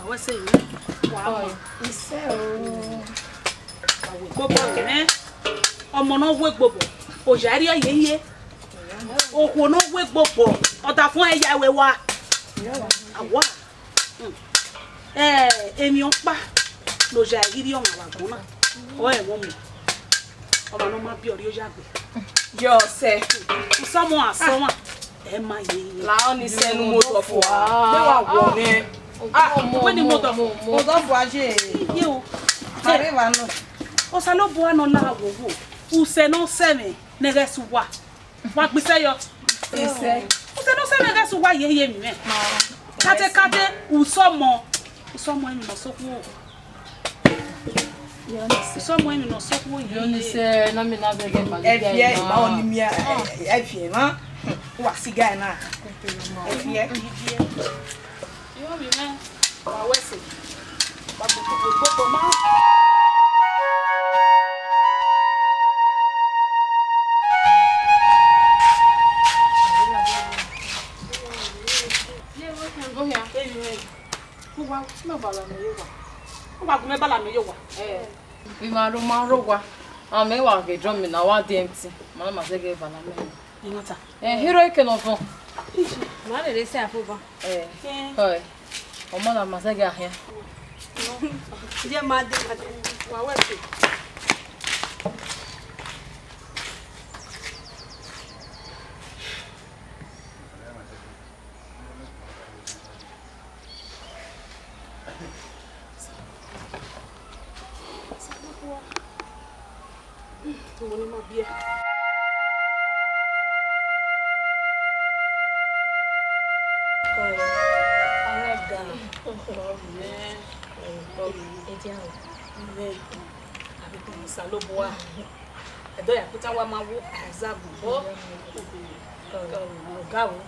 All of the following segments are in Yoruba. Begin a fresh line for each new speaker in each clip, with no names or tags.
we say wa
ise o
gbogbo me ọmọ no we gbogbo o jari oyeye okwo no we gbogbo ọ̀tá fún ẹ̀yà we wa awa èmi on pa lo jari on awagun na o e mo mu ọmọ no ma bi ori o jagbe
yo se
someone someone e ma ye
la oni se nu moto fo me wa wo ni
when the motor
fo aje
ye o
mare va no
o sa lo bo ano la wo o se no se me nege su wa gbise yo
ise
o se no se nege su wa ye mi me kate o so mo emi no so ku somo emi no so ku
yo ni se na me na bege ba
efie ba oni mi efie na wa siga na efie
yo mi me wa wese ba gbogbo ma
Imarugwa. Me wa ge drum na wa dey empty. Mama ma say ge bala me.
inata
Hero ike no fun.
Ma le se afoba.
Oi. Omo na ma say ge ahia.
Je ma de
wa wese Moni ma bia Saloboa. Edo ya kuta wa mawo azabu bo. Gawo.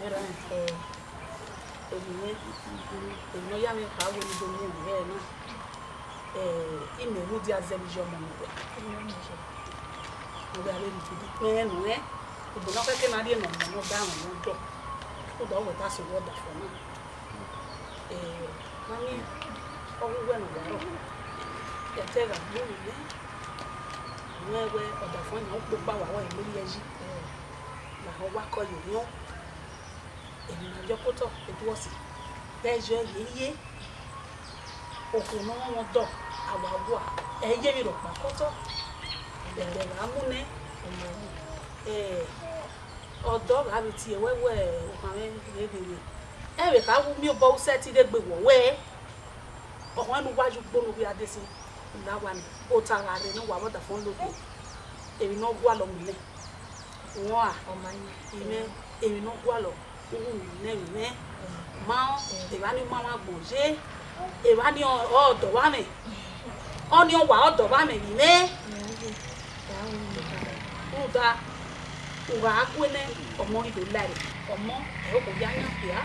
Mera. Eno ya me pa wo ni do ni re na. Ime mu di azeli jo mo mo. Mo ga le ni ti. No Ibo na ke na ri no mo da won no do. O do wo ta so wo da fo na. Mami owo we no da ro. Etega lórí le wewe oda fún na po pa wa wa lórí eji la ho wa ko yo èmi na jo ko to eto si bejo yeye okun no won do awawa eye mi ro pa ko to bere la mu ne odo ga bi ti wewe o kan le bere e be ka wu mi o bo se ti de gbe wo we ọ̀hún ẹnu wájú gbónú bí adé sí ìdáwà ní ó tara rẹ̀ ní wàwọ́dà fún lóko èmi náà gbọ́ àlọ́ mílẹ̀ wọ́n à ọmọ ìmẹ́ èmi náà gbọ́ àlọ́ owó mílẹ̀ mímẹ́ máa èwà ní máa wá gbọ̀n ṣe èwà ní ọ̀dọ̀ wà mẹ́ ọ́ ní ọ̀wà ọ̀dọ̀ wà mẹ́ mímẹ́ ó da òwà ágbénẹ́ ọmọ ìlú láì ọmọ ẹ̀ ó kò yá yá pìá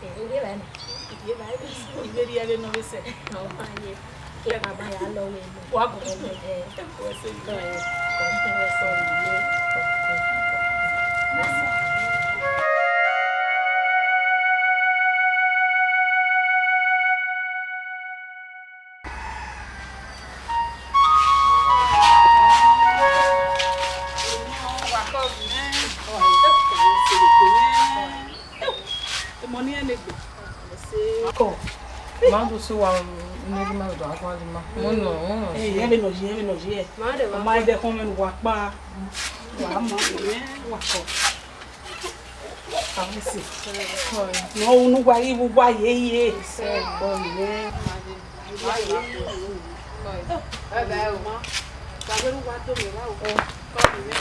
Ile ba ni.
Ile ri ele no se.
No ma ye. Ke ba ba ya lo we.
Wa go
Ko se ko e.
Mando so wa ni ma do akwa di ma. Mo no.
Ebe no je.
Ma de wa.
Ma de kon men wa pa. Wa mo wa ko. Awisi. No unu gwa ibu gwa yeye.
Se bo ni. Wa ye. Ba o ma. Ba beru wa do mi wa o. Ko ni.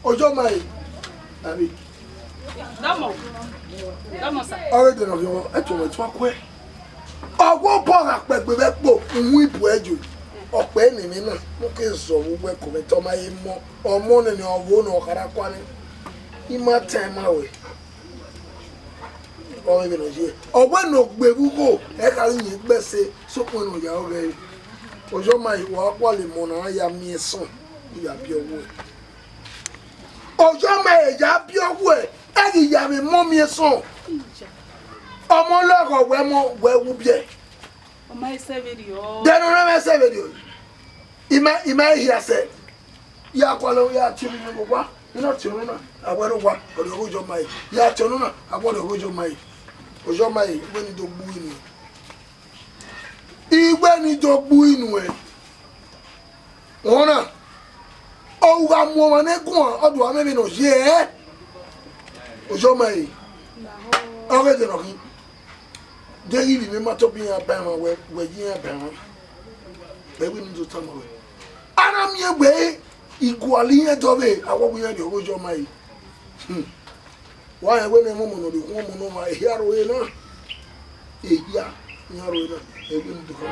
Ojo mai. Abi.
Damo sa.
Already no yo e to we to akwe. Owo po apegbe be po nwu ibu eju. Ope ni mi na mo ke so wo gbe ko me to ma yi mo. Omo ni owo no kara kwa ni. Ima time awe. O me no je. Owo no gbewu ko e ka yin gbese so po no ya o be. Ojo mai wa kwa le mo na ya mi eson. Ya bi owo. Ojo mai ya bi owo e. Egi ya mi mo mi eson. Omo logo we mo we wu bie.
Omo ise video.
De no na me se video. Ima here say. Ya kwalo ya chimi mo kwa. Ina chunu na agbodo kwa. Ojo mai. Ya chunu na agbodo ojo mai. Ojo mai we ni do gbu inu. Igwe ni do gbu inu e. Ona. O wa mo ma ne gun odo wa me no je. Ojo mai. Oge de no ki. De yi mi ma to bi ya ba ma we yin ya ba ma. Be we ni do tamo we. Ana mi egbe iguali yen do be awo bu yen de ojo mai. Wa yen we ne mo no de ko mo no ma e yaro e na. E ya yaro e na. E we ni do ko.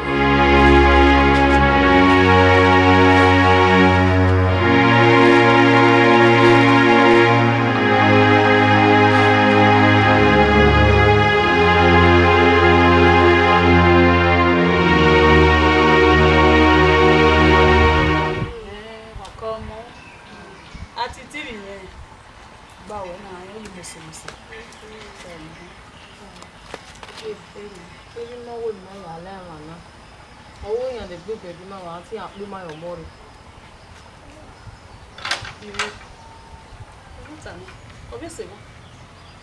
Tí a pé máa yọ̀ mọ́ rẹ̀.
Ìwé. Ọdún tàní. Ọbẹ̀ ṣe wá.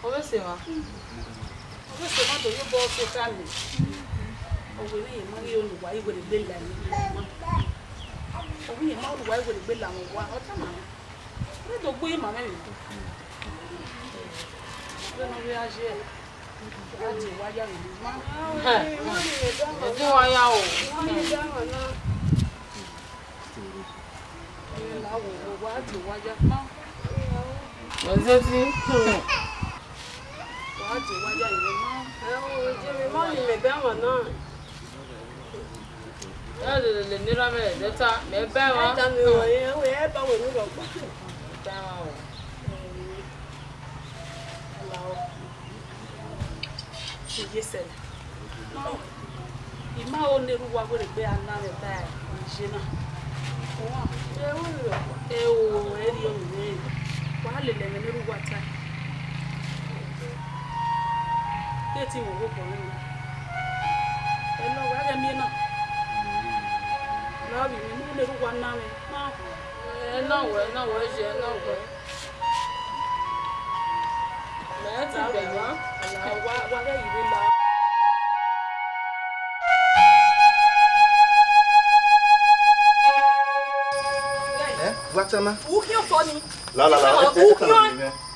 Ọbẹ̀ ṣe wá.
Ọbẹ̀ ṣe wá tó yóò bọ́ ṣe káàlì. Ọwọ́ ilé yìí máa ń rí olùwà ìwé lè gbé lànà ìlú wọn. Ọwọ́ yìí máa ń olùwà ìwé lè gbé lànà wá. Ọjọ́ màá. Ní tó gbé yìí màmá mi. Lọ́nà bí a ṣe ẹ̀. Láti ìwáyà rẹ̀ ní máa.
Ẹ̀dín wáyà o. Ọjọ́ tí
Láti ìwáyà rẹ̀ máa.
Mọ́ ni me dáwọn náà.
ẹ lè nira mẹ́rẹ̀ lẹ́ta mẹ́ bẹ́ wọn.
Ẹ̀ta mi wọ̀ yẹn, ó yẹ bá wọ̀ ní rọ̀gbà.
Bẹ́ wọn o.
Ṣèyí ṣẹlẹ̀. Ìmá ò ní irú wa wẹ́rẹ̀ pé aná rẹ̀ bá ìṣe náà. Ẹ ò ẹ̀rí ọ̀hún rẹ̀. Wàá lè lẹ̀mẹ̀ ní irú wa ta. Dé tí wọ́n wọ́pọ̀ nínú. Ẹ lọ wá rẹ̀ mí náà. Lọ́ọ̀bì mi ní irú wa náà rẹ̀ náà.
Ẹ náà wẹ̀ ṣe ẹ náà wẹ̀. Mẹ́ ti bẹ̀ wọ́n.
Wá rẹ̀ ìwé la.
Vatama.
Ukiyo Tony.
La.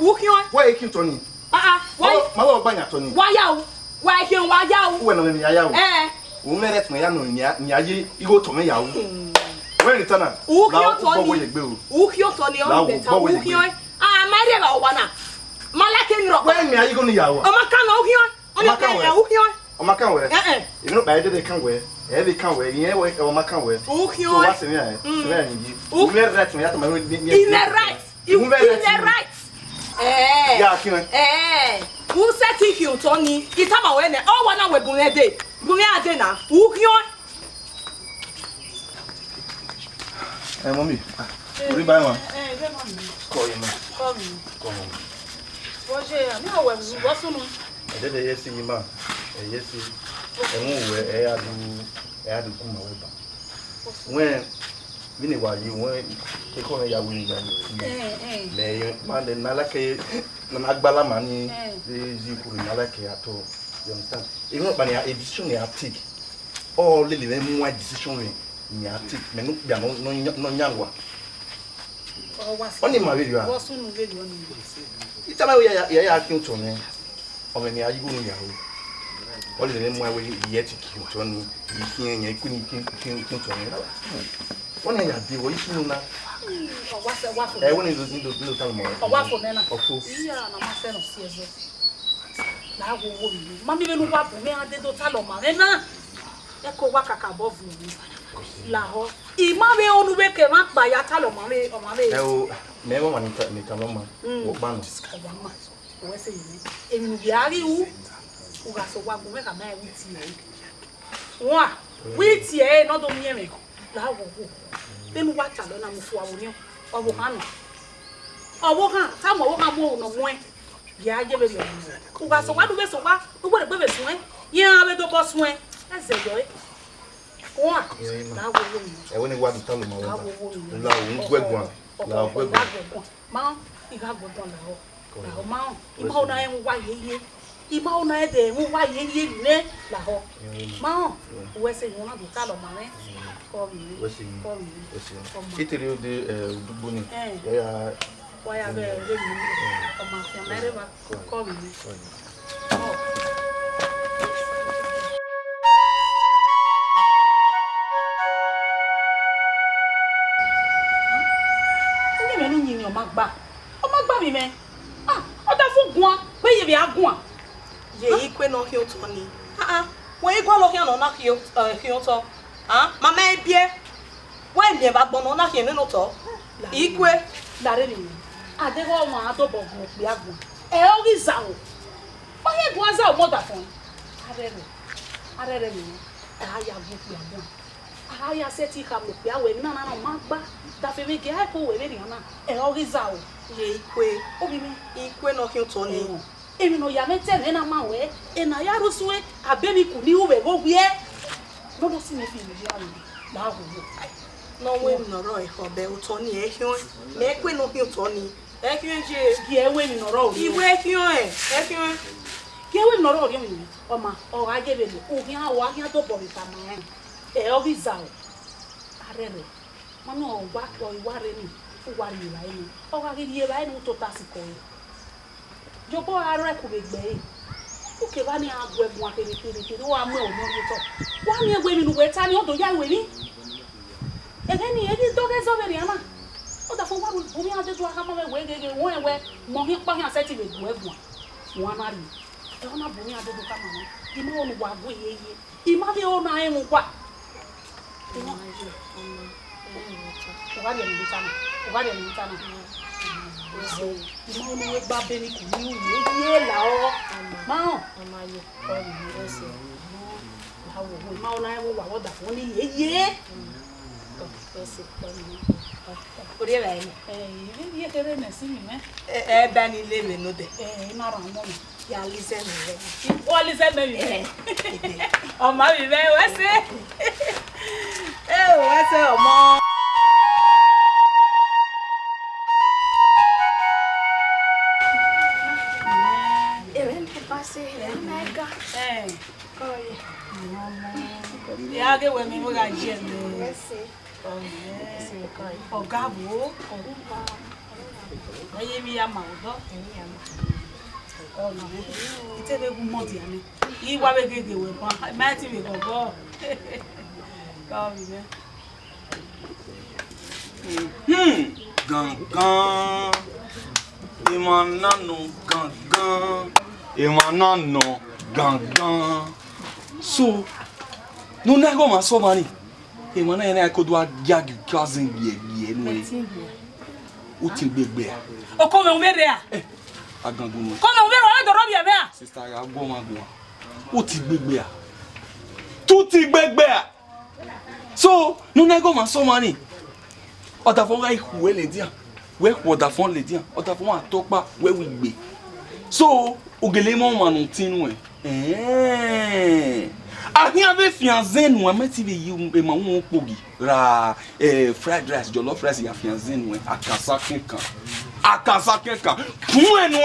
Ukiyo.
Why you Tony?
Why?
Malo banya Tony.
Why you? Why you? Why you?
When on ya yawo. O meret me ya no nya ye igo to me yawo. When return.
Ukiyo Tony. Ukiyo Tony on better. Ukiyo. My dear Wana. Malake no.
When me ayi go ni yawo.
Amaka no Ukiyo. Ukiyo.
Omaka we. You know by the can we. Every can we. Yen we omaka we.
Ukiyo.
So what's me I? You meret me ya to my
in the right. You in the right.
Yeah, kiwen.
Who said you Tony? Itama wene. Oh, wana we bunede. Bunede na. Ukiyo.
Mommy. Ori buy one. Call you man. Come.
Hoje, a minha web, gosto não.
I did yes in ma. Yes. And we I had to come over. When Vini wa you when they call ya win le man the nalake na agbala mani the zikuru nalake ato. You understand? Even when a decision you take, all the more decision you take, me no bia no nyangwa. Oni ma video a.
Gosto não vejo oni.
Itama we ya akin to me. O me ayi go no ya ho. All the more we yet to oni you kin yan kuni kin to me. One ya bi wo isu na
wafo.
When is the time more?
Wafo nena.
Ofu.
Iya na maseno siezo. Na wo wo mi. Mami be nu wapo me ade do talo ma. Nena. E ko wa kaka above mi. La ho. Ima be onu be ke ma pa ya talo ma me o ma me.
Me wa ni talo ma. Wo ba no.
Wo se yi. Emi nu bi ari u. U ga so wa go me ka ma e witi e. Wa. Witi e no do mi e me. La wo wo. Benu wa talo na mu fu awo ni. Owo kan. Owo kan, ta mo wo kan mo no mo e. Ya je be yo. U ga so wa do be so wa. U bo de be so e. Ya be do bo so e. Eze yo e. Wa. La wo wo ni.
When wa talo ma wa. La wo gwegun. La gwegun.
Ma, iga gwegun la ho. La ho ma. Ima ona e wa yeye. Ima ona e de wa yeye ne la ho. Ma, we se yo na do talo ma ne.
Itiri de Dubuni. Yeah.
Why are they really? Oh, my family, call me. Ah, what the fuck, one? Where you are going?
Ye, equal no hill Tony. Where you go here on a hill, Hilton? Mamma, Pierre. When you have been on a hill, no talk. Equal.
That is, I don't want to go to the other. Elvis Zao. Why it was our mother phone? I don't know. I have booked the other. I have said he come with the other. No, Magba. That we make a cool with it. Elvis Zao.
Ye, equal no hill Tony.
Even though you are not telling a man way, and I are so a baby could you go here. No, see me feel now.
No way, no Roy, or Bell Tony, make we no hill Tony.
Here, women or all.
You wake you,
here, we not all you, or I gave it. Oh, here, what you don't bother my hand. Elvis out. I read it. Mano, what or worry, who are you lying? Oh, I give you a to Tassico. Your boy, I reckon with me. Okay, one year I'll go one day, oh, I'm no, no, 1 year women who were telling you to young women. And then he is dogs over the Anna. Oh, the former woman had to come away where Mohim Pang said to me, one are you? I don't know how to come on. You know what we he might be all my own what? What are you talking? What are you talking? You know what Babini could you? Mao, how will Mao I will what the funny ye?
What do you like?
You can see me,
eh? Benny living, no,
not on one.
Yeah, listen.
What is that, baby? Oh, my baby, what's it? Oh, what's it, mom? Yeah, get with me. We got Jim. Oh, Gabo. I am your mother. Oh, no. It's a good money. You want to get away from Matty. We go.
Gangan. Imanano gangan. Imanano gangan. So, no nego ma so mani. Imana ene akodwa giagi cousin ye no e. Uti gbegbe.
O come o mere a.
Agangun no.
Come o mere o do robi e me a.
Sister ya gbo ma gbo. Uti gbegbe a. Tuti gbegbe a. So, no nego ma so mani. Oda fon ga ihu le dia. We oda fon le dia. Oda fon atopa we wi gbe. So, ogele mo manu tinu e. Ahia be fianzen no amati be yi e ma won pogi ra fried rice jollof rice ya fianzen no akasa kenkan fun enu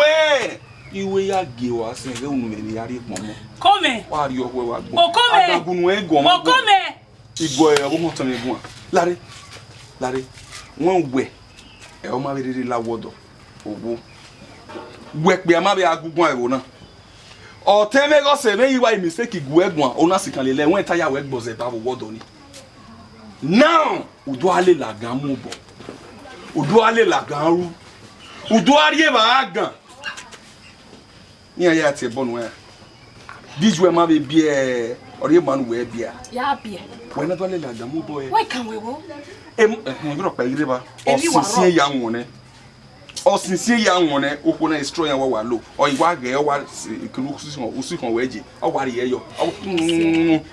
iwe ya ge wa se re unu le yari pomo
come
wa ri owe wa gbo
o come
agagunu e go
mo come
igbo e o mo tan egun lare won we e o ma be rere lawodo owo we pe ama be agugun ewo na o teme go se me yiwa mistake gu egun ona sikan lele won taya we gboze ba wo wodo ni now udo ale la gan mu bo Uduale la ganru. Uduarie ba gan. Ni aya ti bonu e. Dijwe ma be bie ori man we bia.
Ya bie.
We na dole la gamu boy.
Why can we wo?
Mi ro pa ire ba. Osinsie ya nwone. Osinsie ya nwone okwo na estro ya wa lo. O iwa ge o wa ikunu usu kan weji. O wa ri eyo.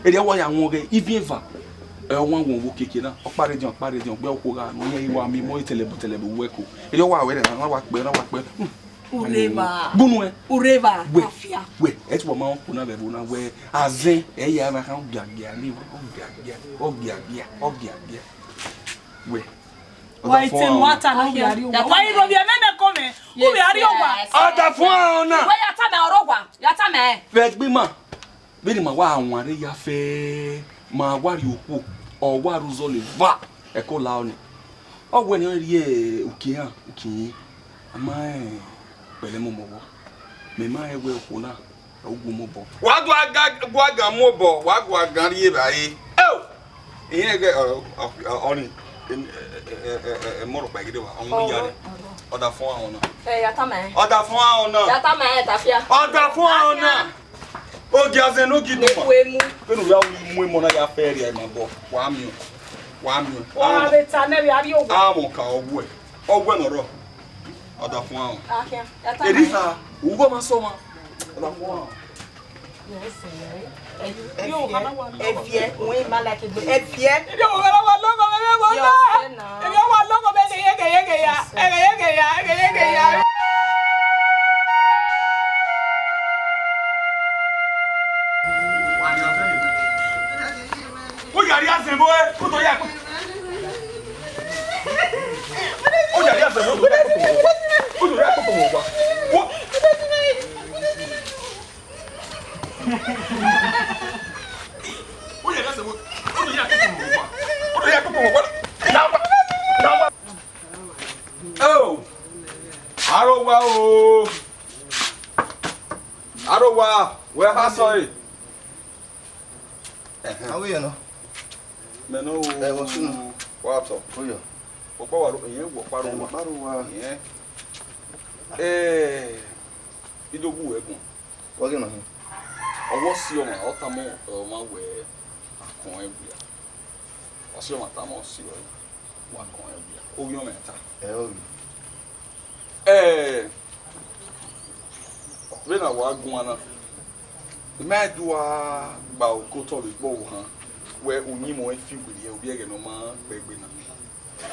E de wa ya nwon ge ibieva. Won wo keke na o pare jan gbe okwo ga no ye iwa mi mo telebu weko. E de wa we na wa pe.
Ureba.
Bunu e.
Ureba. Afia.
We, et wo ma on na be bu na we azin e ya ma kan gbagbia ni o gbagbia. We.
Why tin water na here? Why ro bia na come? Who be ari ogwa?
Ada fun ona.
Why ya ta na orogwa? Ya ta me.
Fe gbe ma. Be ni ma wa awon are ya fe ma wari oku o waru zo le va e ko la oni. O we ni ri e oke han, oke. Ama pẹ̀lẹ́ mo mo me ma ewe oku na ogun mo bo. Wa gwa mo bo, wa gwa gan ri e bayi. Iyen ge oni mo ro pa gide wa on ya re. Oda fún àwọn náà.
Ya ta me.
Oda fún àwọn náà.
Ya ta me ta fia.
Oda fún àwọn náà. O gi azen no gi duma. Pe no ya mu mo na ya fe ri e ma bo. Wa mi.
Wa be ta na bi ari ogun.
Amo ka owo e. Owo no ro. Oda fún àwọn.
Akia. Ya ta me.
Elisa, ugo ma so ma. Oda fún àwọn.
Yo kana wa. Efie, we ma like it. Efie. Yo kana wa logo me mo na. Yo wa logo me ye ya.
O yari asen bo e, ko to ya ko. O yari asen bo. O to ya ko mo wa. O yari asen bo. O to ya ko mo wa. O to ya ko mo wa. Na. Oh. Arowa, where has I?
How are you no?
Me no.
What's no?
What up?
Oh yeah.
Opa wa yen wo paru
wa.
Yen. Idogu egun.
What you know?
Owo si o ma o ta mo ma we akon ebia. O si o ma ta mo si o wa akon ebia. O yo meta. Bena wa gun ana. Me do a ba o ko to le gbo han. We onyi mo e fi wiri e obi ege no ma gbegbe na.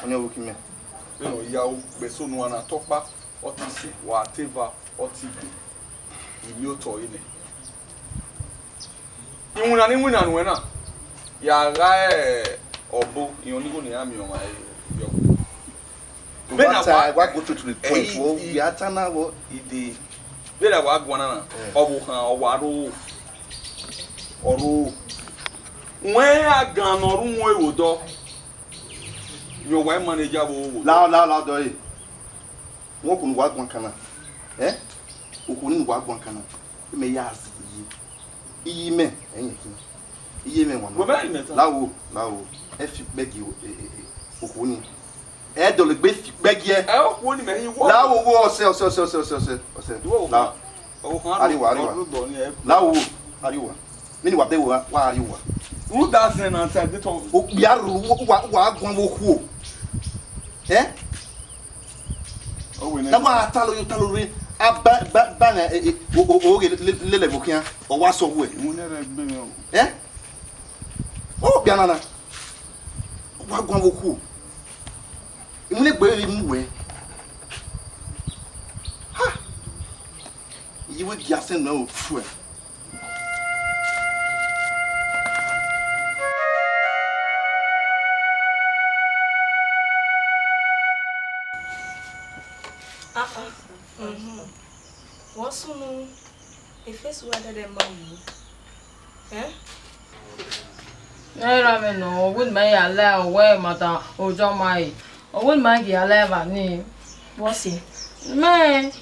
Onye wo kimi.
Bena ya o gbe so nu ana topa o ti se wa teva o ti gbe. Imi o to ine. Iwuna ni wina nu na. Ya ga obo iyon ni go ni ami o ma yo.
Bena wa go to the point wo ya tana wo
ide. Bena wa gun ana obo kan o wa ro oru wọ́n agan ọ̀run wọn èwò dọ́ yóò wá manager wo
la do yi wọ́n kò ní wá gbọ́n kan náà òkú ní wá gbọ́n kan náà me ya iyi me ẹ̀yìn kí iye me wọ́n láwo ẹ fi gbẹ́gi òkú ní ẹ dọ̀lẹ̀ gbé fi gbẹ́gi ẹ
òkú ní mẹ́yìn wọ́
láwo wo ọ̀sẹ̀ ariwa láwo ariwa mini wa be wa ariwa
who doesn't na ta de to
o biar wa gun wo ku
o we
na wa talo ri ba na o le mo kian o wa so we
mo ne re gbe mi
o bia na wa gun wo ku imule gbe ri mu we ha yi we bia sen na o fu
Wọ́n sunu efesu wa dede ma wu.
Era me no, wouldn't may allow where mata o John mai. O wouldn't mind ya leva ni.
What's it?
Me.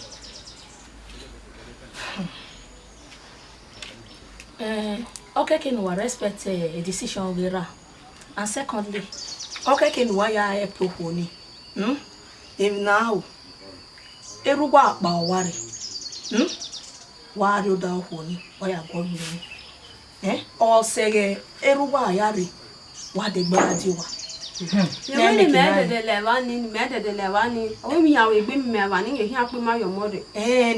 Okay, can we respect a decision we ra. And secondly, okay, can we ya help you honey? now. Eruwa akpa wari. Wari oda honi. Oya go mi. O sege eruwa yari. Wa de gba diwa.
Ni me de lewani. O mi yawo egbe mi mewa ni ehin ape ma yo mode.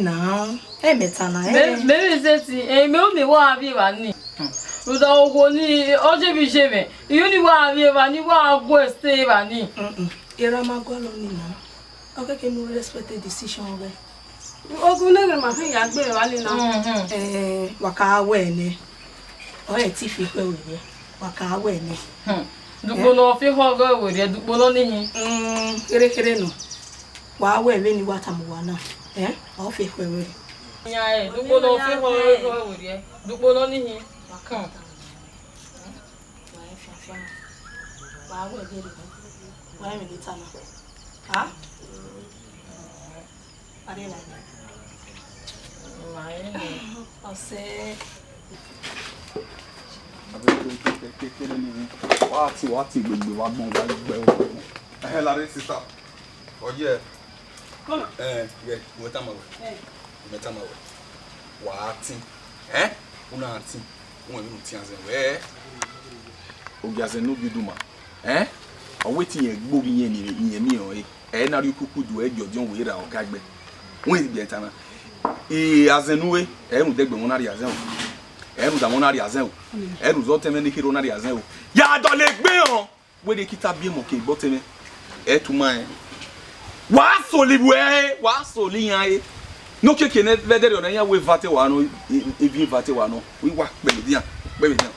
Now. Meta na
Maybe say ti me o mi wa abi wa ni. Uda ogo ni oje bi se me. You ni wa abi wa ni wa go stay wa ni.
Irama gwalo ni na. Okay, can you respect the decision of it?
Ogun negre ma fe ya gbe wa le na.
Waka we ni. O e ti fi pe we ni. Waka we ni.
Dugbo no fi ho go we re dugbo no ni hin.
Kere no. Wa we ni wata mu wa na. O fi pe we.
Ya dugbo no fi ho go we re. Dugbo no ni hin. Kan.
Wa we be ri. Wa mi ni tana. Ha? Arela. Ose.
Wati gbegbe wa gbon wa gbe o.
Larry sister. Oye. Yeah, metamawe. Wati. Una ati. Won mi ti anze we.
Obiase no biduma. Oweti yen gbogi yen ni mi o na ri kuku du ejo jon we ra o gagbe. Won e bi etana. Azenuwe, mu degbe won na ri azen o. Mu da won na ri azen o. Mu zo teme ni kiro na ri azen o. Ya do le gbe on. We de kita bi mo ke gbo teme. Tuma wa so libu wa so liyan no keke ne vedere ona ya we vate wa no e bi vate wa no we wa pele dia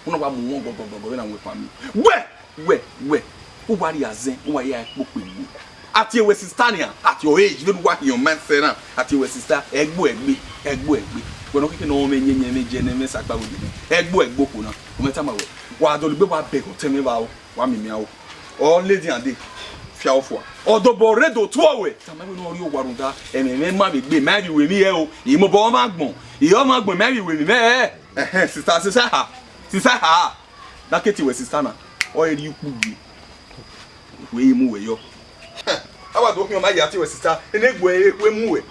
uno wa mu won gogogogo na we fami we o wa ri azen o wa ya popo ni ati ewe sistania at your age don't work your man say na ati ewe sister egbo we no keke no me nyenye meje ne me sakpa we ni egbo ko na o meta ma we wa do le gbe wa be ko teme ba o wa mi o o lady and day fia ofo odobo redo tuowe tamawe no ori ogwarunda ememe ma be gbe mari we mi o imo bo ma gbon iyo ma gbon mari we mi me sister ha na keti we sister na o eri iku bi we mu we yo awa do mi o ma ya ti we sister enegbo ekwe mu we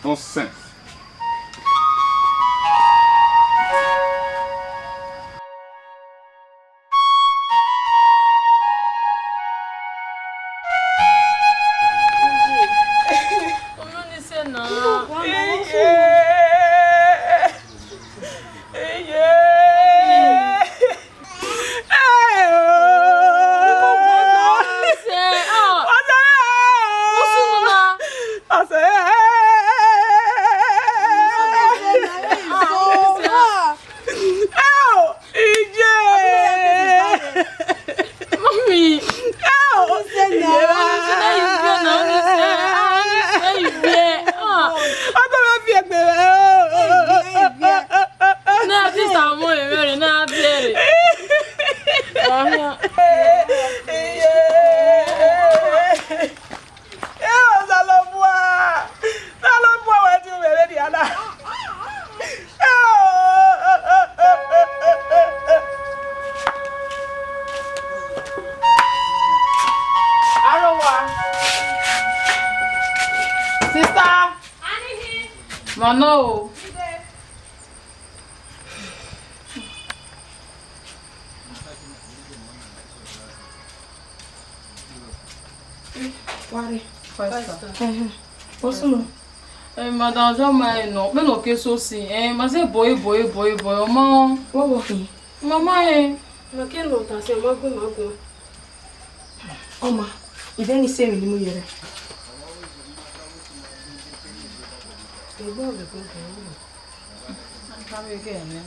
nonsense.
No.
Wari. What's no?
Madam Joma no, me no ke so si. Ma say boy, omo.
What was he?
Mama
Ma ke no ta se ma go.
Oma, ibe ni se mi ni mu yere.
Come again,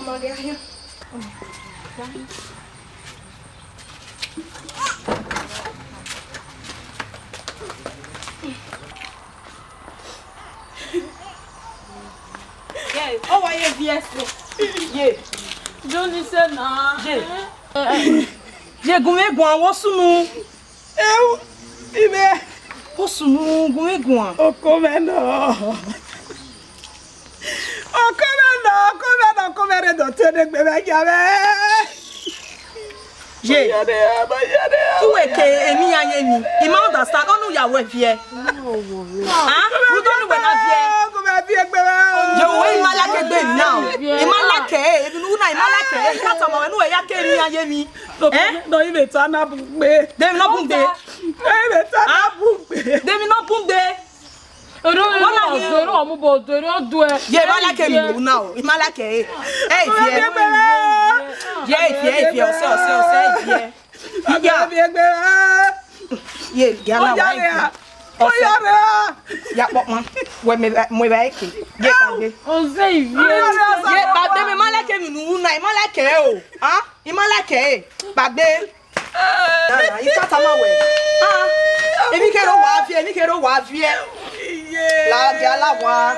Come on, get here.
Yeah, oh, I have yes.
Yeah.
Johnny said na.
Je gume gwan wo sunu. Ibe. Wo sunu gume gwan.
Okome no.
Come do te de gbe be ja be. Ye. Tu e ke emi anye mi. I ma understand onu ya we vie. Ah, you don't know when I vie. Come vie gbe be. Je we ma la ke gbe now. I ma la ke, e bi nu na I ma la ke. Ka ta ma we nu e ya ke emi anye mi.
No ibe ta na bugbe.
Dem no bugbe.
Ibe ta na bugbe.
Dem no bugbe.
Ero omu bo do ero do e.
Ye ma la ke mi nu now. I ma la ke. Eh vie. Ye vie o se. Ye gala wa. Ya pop man. We me ba eke. Ye ka ge.
O se vie.
Ye ba de me ma la ke mi nu na. I ma la ke o. Ah? I ma la ke. Ba de. I ka ta ma we. Ah. Emi ke ro wa vie. La gala wa.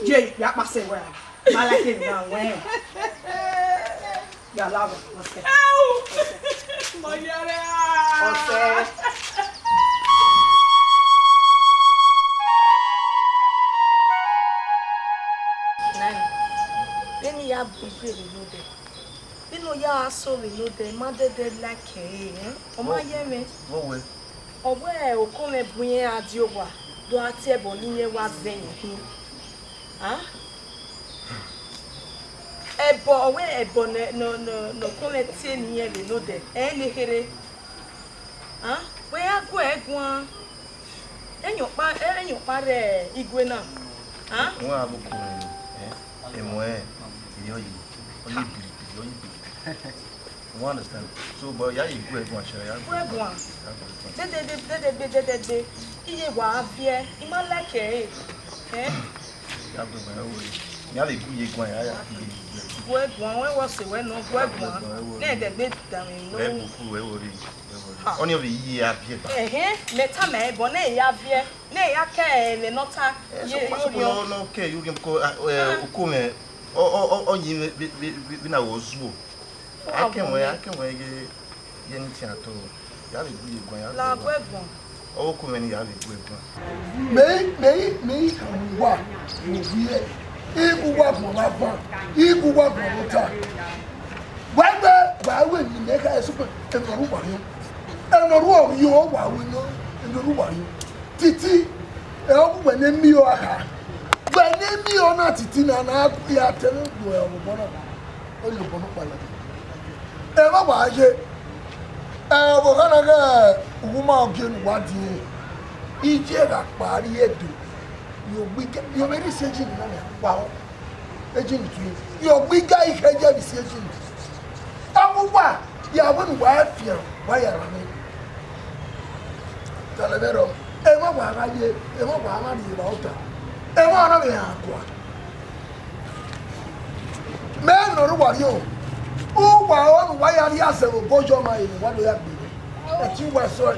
Ye ya pa se we. Ma la ke na we. Ya la wa. Then you have big you know ya so we know the mother dead like o ma ye me
What way?
o we o ko me buye adi owa do ati ebo ni ye wa zen ah ebo we ebo no ko me tie ni ye le no de ni here ah we agwo egun enyo pa re igwe na ah
Wọ́n á bọ̀ kọ́ ẹ̀mọ́ ẹ̀ ìyọ́ yìí ọyẹ́ ìbìlì ọyẹ́ ìbìlì. You understand? So, but yeah, you go everyone share.
Everyone. Dede. Iye wa avie. Ima like eh.
Ya go ba o. Ya le ku ye gwan ya.
Everyone we was we no everyone. Na de be down no.
We ku we worry. Only of the year avie ba.
Meta me bo na ya avie. Na ya ka le nota.
No okay, you can go ku me o yin bi na wo zuo. I can't wait anything at all. You have a good one.
La Guegon.
Oh, come in, you have a good one.
May what? Equal what for my fun. Equal what for the time. Why when you make a super and the room and the room you all while we know in the room. Titi, when they me or her. When they me or not, Titi, and I are telling you, well, you want Eva waje bokana ga uguma ogenu wadi ije ga pari edo yo gbiga yo very searching na me wa agent tu yo gbiga ikeje bi searching abuwa ya wonu wa afia wa ya rame talebero eva wa gaje eva wa ma ni rauta eva na me akwa me no ru wa yo o wa on wa ya ri asero bojo ma yin wa do ya gbe e ti wa so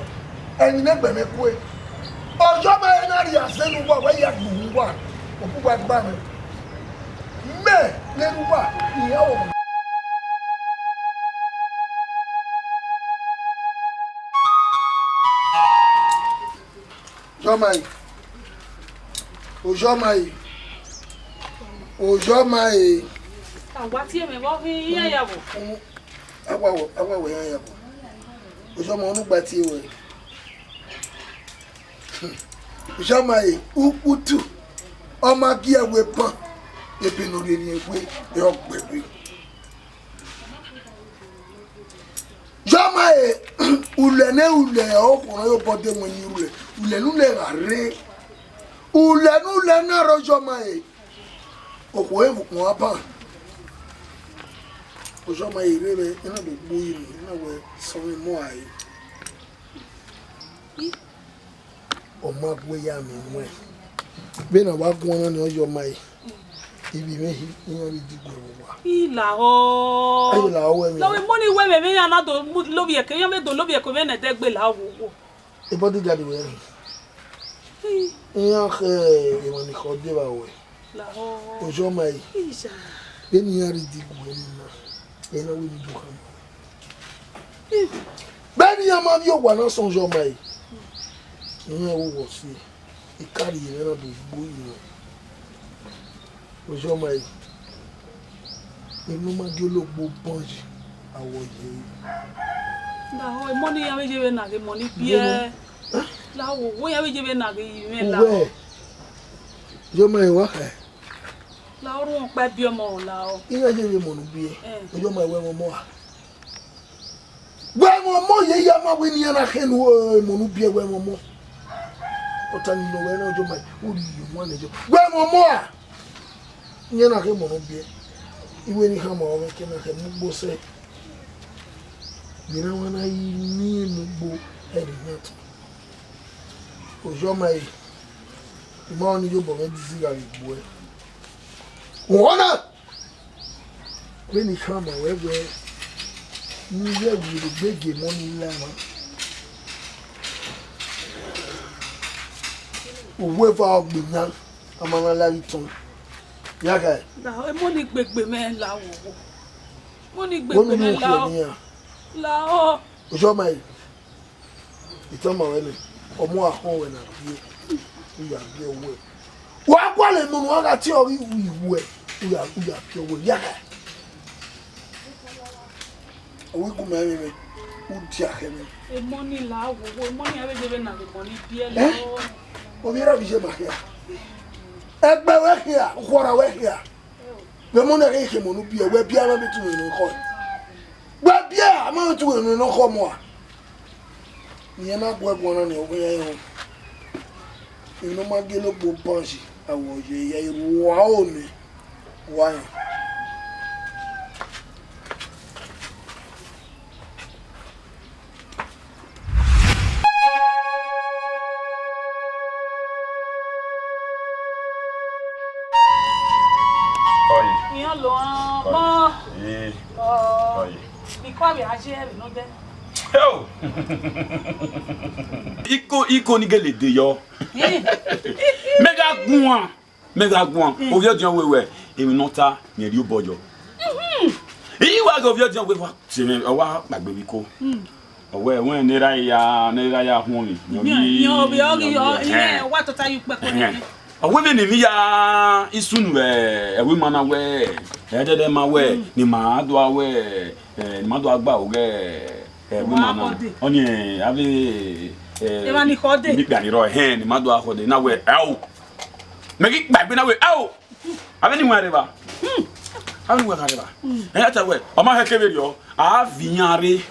ẹ̀yin na gbe me ku e ojo ma yin na ri asenu wa ya gbu wa o pu gba gba me le ru wa ni ya wo ojo mai
Agwa ti me bo fi yan yabo.
Awa yan yabo. Ojo ma onu gba ti we. Ojo mai ukutu. O ma ki ewe pon. Ebi no re ni ewe e o gbebi. Ojo mai ule okunrin yo bode won yin ule are. Ule na rojo mai. Okwo ewu kun apa. Ojo ma irebe ina do gboyi ni ina we so mi mo ayi o ma gbo ya mi mo be na wa gun ni ojo ma yi ibi mehi ina ri digbo wa
Ila ho.
ayi la o we mi
Lo we money we me ya na do lo bi e ke yo me do lo bi e ko me na de gbe la wo.
e body gadi we iya ke e mo ni ko de ba we
La ho.
ojo ma yi
Isha.
be ni ya ri digbo ni na ena we do kan beni ya ma bi o wa na sonjo mai ni e wo si e carry ena do gbo yi Ojo mai. Inu ma ge ologbo bonji awo ye.
Na o money ya meje be na ge money bie. La wo ya meje be na ge me la.
We. Ojo mai wa ka.
La o run pa bi omo la o.
Iya je be mo nu bie. Ojo mai we mo mo a. We mo mo ye ya ma we ni na ken wo mo nu bie we mo mo. Otani no we na ojo mai. Ori mo na jo. We mo mo a. Nye na ke mo nu bie. Iwe ni ha ma o ke na ke mugbo se. Mina wana yi ni mugbo e di net. Ojo mai. Ima oni jo bo me disi ga ri gbo e. Wona. We ni ha ma we ni ye wi ri gbege mo ni la ma. Owe fa ogbina amana la ri ton. Yaga.
Na o money gbegbe me la wo. Money gbegbe me la o. La o.
Ojo mai. Itama we ni. Omo ahon we na bie. Uya bie we. Wa kwa le mu wa ga ti ori we. Uya bie we. Yaga. Owi ku me me. U ti aheme.
E money la wo. Money ya be na ge money bie la o.
O mira bi je ma ya. Egbe we here, kwora we here. Be mo na ke ke mo nu bie we bia ma betu no ko. We bia ma betu no ko mo a. Ni na gbo egbo na ni o ya yo. Inu ma ge lo gbo banji awo ye ya iru wa o ni. Wa.
Iko ni gele de yo. Mega guan. Ovio dian wewe. Emi nota ni ri obojo. Iwa go ovio dian wewe. Se me wa gbagbe bi ko. Owe won ni ra ya hun mi.
Yo bi ogi yo ile wa to ta yu pe ko ni.
Owe me ni ya isunu ewe mana we. Edede ma we ni ma do awe. Ni ma do agba oge. We mana. Oni ave
Eva ni khode.
Ni gba ni ro ni ma do akhode na we ewo. Megi gbagbe na we ewo. Ave ni mware ba. Ave ni we kare ba. Ata we o ma heke be yo. A vinyare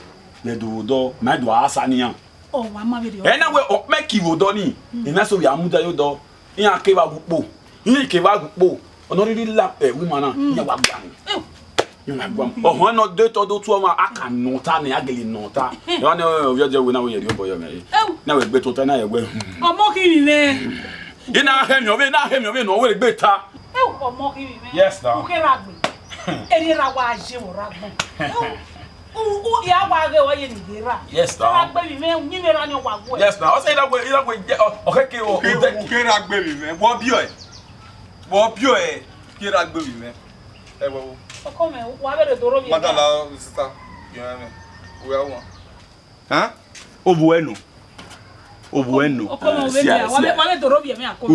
le do ma do asaniyan.
Oh wa ma be yo.
Na we o make wo do ni. Ina so ya muda yo do. Iya ke ba gupo. Iya ke ba gupo. Ono ri la we mana. Iya wa gba ni. Oh, no, de todo tu ama aka nota ni ageli nota. Yo na ovio je we na we yeri oboyo me. Na we gbe to ta na ye we.
Omo kiri ne.
Ina he mi obe no we gbe ta.
Omo kiri ne.
Yes now.
O ke ragbe. Eri ra wa je wo ragbe. O ya wa ge wo ye ni gera.
Yes now.
Ragbe mi me nyi me ra ni wa go.
Yes now. O say that we o keke o.
O ke ragbe mi me. Wo bio e. Wo bio e. Ke ragbe mi me. E wo.
Oko me wa be de doro mi.
Madala sister. You know me. We are one.
Huh? Obuenu.
Oko me we me wa be doro bi me akọ.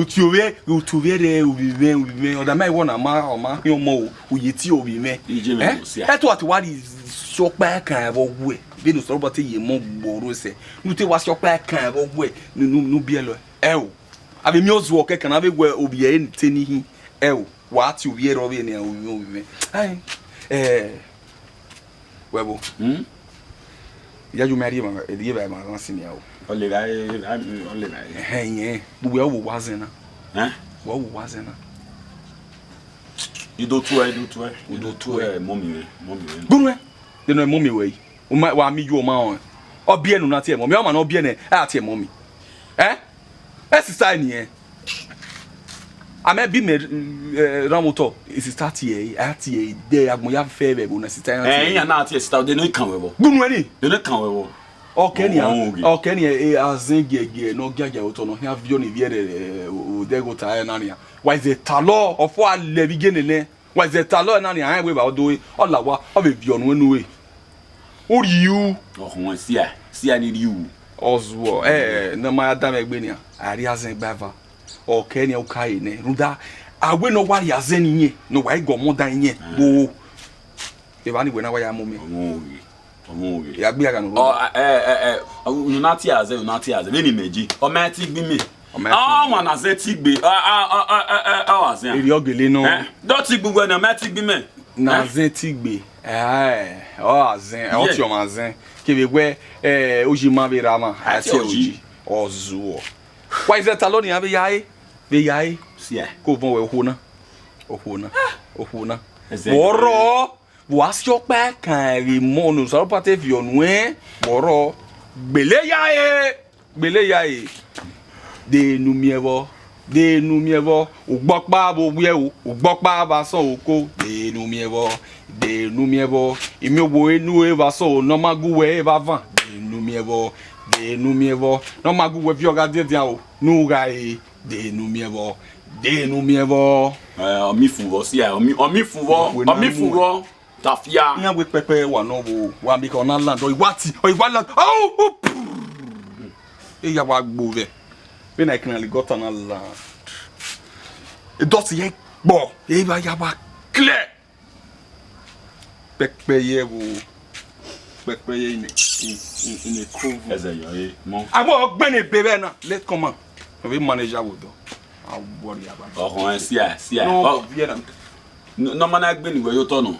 Utuwe re ubibe oda mai wona ma o ma yo mo uyeti obibe. E to ati wari sopa kan bo we. Be no so bote ye mo gboro se. Nu te wa sopa kan bo we nu bielo. O. Ave mi ozu o ke kan ave we obiye ni tenihi. O. Wa ati obiye ro bi ni obibe. Ai. Webo. Ya ju mari ma e die ba ma kan sinia o. Ole ga yen bu we wo wazena. Wo wazena. You do two mommy. Gunwe. They no mommy we. O ma wa mi ju o ma on. Obie nu na tie mommy. O ma na obie ne a tie mommy. Sister ni e. Ame bi me ramoto is start here at here dey agbon ya fe be bo na sister. Ya na tie sister dey no kan we bo. Gunwe ni. Dey no kan we bo. Okay ni azengege no gaga oto no ha video ni viere o dego ta na nia. Why the talo of wa le bi genele. Why the talo na nia we ba do olawa o be bio no enu we. O riu. Oh won sia ni riu. Ozwo na ma adam egbe ni ari azen bava. Okay ni o kai ne. Ruda awe no wa ya zen nye no wa go mo dan nye bo e ba ni we na wa ya mo me omo ya gbe aga no
unati aze ni meji o ma ti gbi mi ma na ze ti gbe aze
eri ogele no
do ti gbugbo na ma ti gbi me
na zen ti gbe azen o ti o ma zen ke be we oji ma be rama ati oji ozuo why is that alone ya be yai
sia
ko bon we ohuna boro bo asio pa kan ri mo no so pate fi onu boro gbele yae de numievo ugbopa bo we ugbopa ba so oko de numievo imi owo enu e ba so no magu we ba van de numievo no magu we fi oga dia o nu ga e de numievo
omi funvo sia omi funvo tafia
nya we pepe wa no wo wa bi ko na land o iwa land e ya wa gbo ve be na kinali got na land e dot ye gbo e ba ya ba clear pepe ye in a cool
eze yo e mo
amo gbene bebe na let come on we manager wo do I worry about
oh sia no man agbe ni we yo to no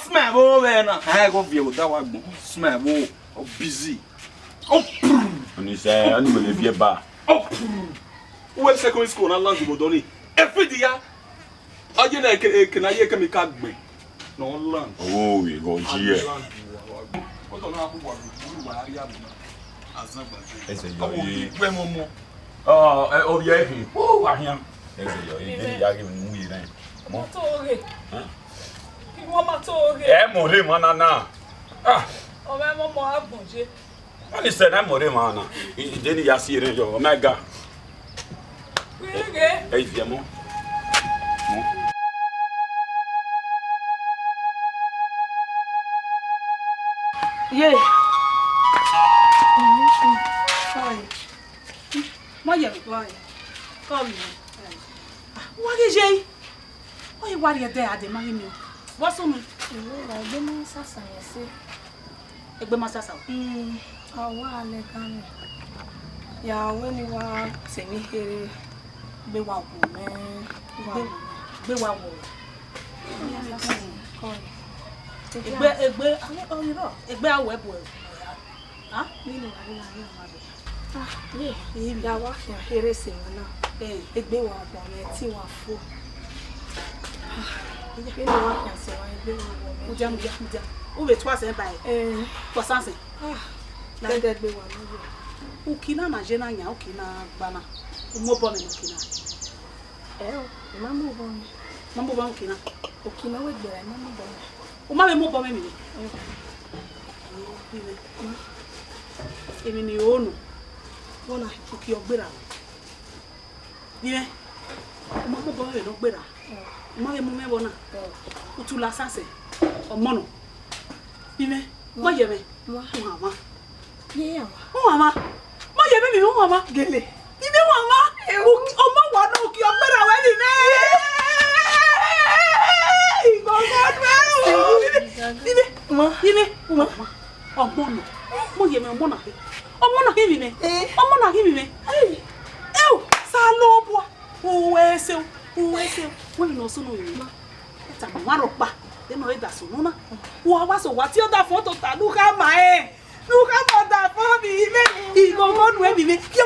smell wo be na I go vie wo da wa gbon smell wo busy
oni say oni me vie ba
we secondary school na land go do ni every day aje na ke na ye ke mi ka gbe no land
we go ji e
o to na abuwa wa ari abu azan gba
ese yo e
we mo
o ye hi ahia ese yo e ya ge mu yi ran mo
to re ki wọ́n ma to re
mo re mo na
o me mo agbonje
ani se na mo re mo na je ni ya si re yo omega
re
vie mo
ye mo ye boy come what is ye why worry there ade mari mi what so me
Egbe ma sasa yesi.
egbe ma sasa
Awa ale kan. Ya we ni wa temi here
gbe wa wo me gbe wa wo egbe ale o iro egbe awo ebo ah
nínú ala ni ma be. Ye ya wa ya here se na. Egbe wa bo me ti wa fo. Nínú wa ya se wa egbe wa bo me.
Uja o be twa se bai for sanse
Na de egbe wa no.
ukina na jena nya ukina bana mo bo me ukina
Mamu bo me.
mambo ba ukina
Okina we gbe mamu bo me.
o ma me mo bo me mi èmi ni onu wona uki ogbera bien o ma mo bo me no gbera o ma me mo me bona utula sanse o mono bien mo ye me mama
Ye ya wa.
mama mo ye me mi mama gele ibe mama o ma wa no uki ogbera we mi me ibe mama ọmọnà mo yẹ mi ọmọnà kí mi me sa ló bua uwe se we no so no yi ta ma ro pa de no da so no na wa so wa ti o da fun to ta lu ka ma da fun mi me igogo nu e mi me kyo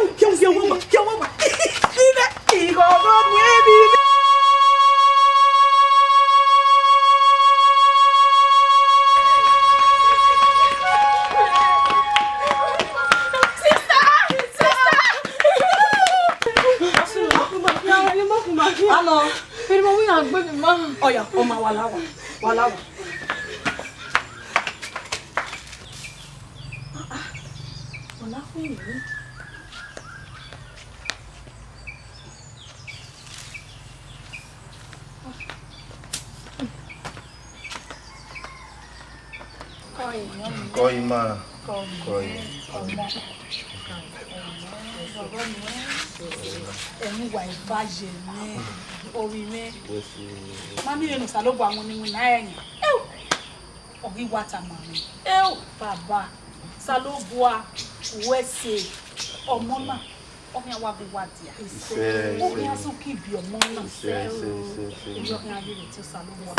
wo ma ibe igogo nu e mi me
Hello. Pero mo wi agbe mi ma.
Oya, o ma wala. Wala fún mi.
Coi mà.
Coi.
Coi.
ẹ̀yin wà ìbàjẹ́ ní orí mi mami yẹn nìsà ló bọ àwọn onímọ̀ náà ẹ̀yìn ọ̀gí wàtà màmí bàbá sálóbùà wẹ́sẹ̀ ọmọ náà ọ̀gí àwọn agbègbè àdìyà ọ̀gí asókè ibi ọmọ náà èyí ọ̀gí abẹ́rẹ́ tí sálóbùà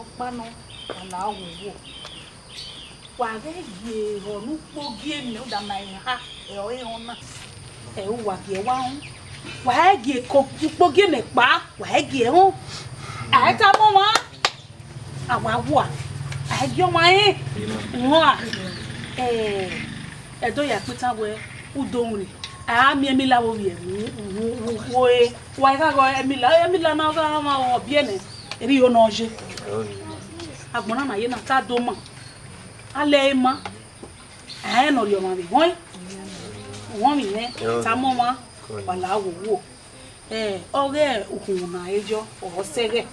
ọ̀pá náà àlàáwò wò. Wàgẹ́gì ọ̀nù kpọ́gí ẹ̀mí ọ̀dà máa ń ha ẹ̀ọ́ ẹ̀hún náà ẹ̀hún wàgì ẹ̀wá ń wàgẹ́gì kpọ́gí ẹ̀mí pa wàgẹ́gì ẹ̀hún àyẹ̀ká mọ́ wọn àwọn awọ́ àyẹ̀gì ọmọ ayé wọn ẹ̀dọ́ yà pété wẹ̀ ọdún rẹ̀ àmì ẹ̀mí làwọn yẹ̀ wọ́ẹ̀ wàgẹ́gì ẹ̀mí là náà wọ́n bí ẹ̀nẹ̀ ẹ̀rí yóò náà ṣe agbọ̀n náà yẹn náà tá a dó mọ̀. Ale ma eh no rio ma bi won mi ne ta mo ma wala wo ore okun na ejo o sege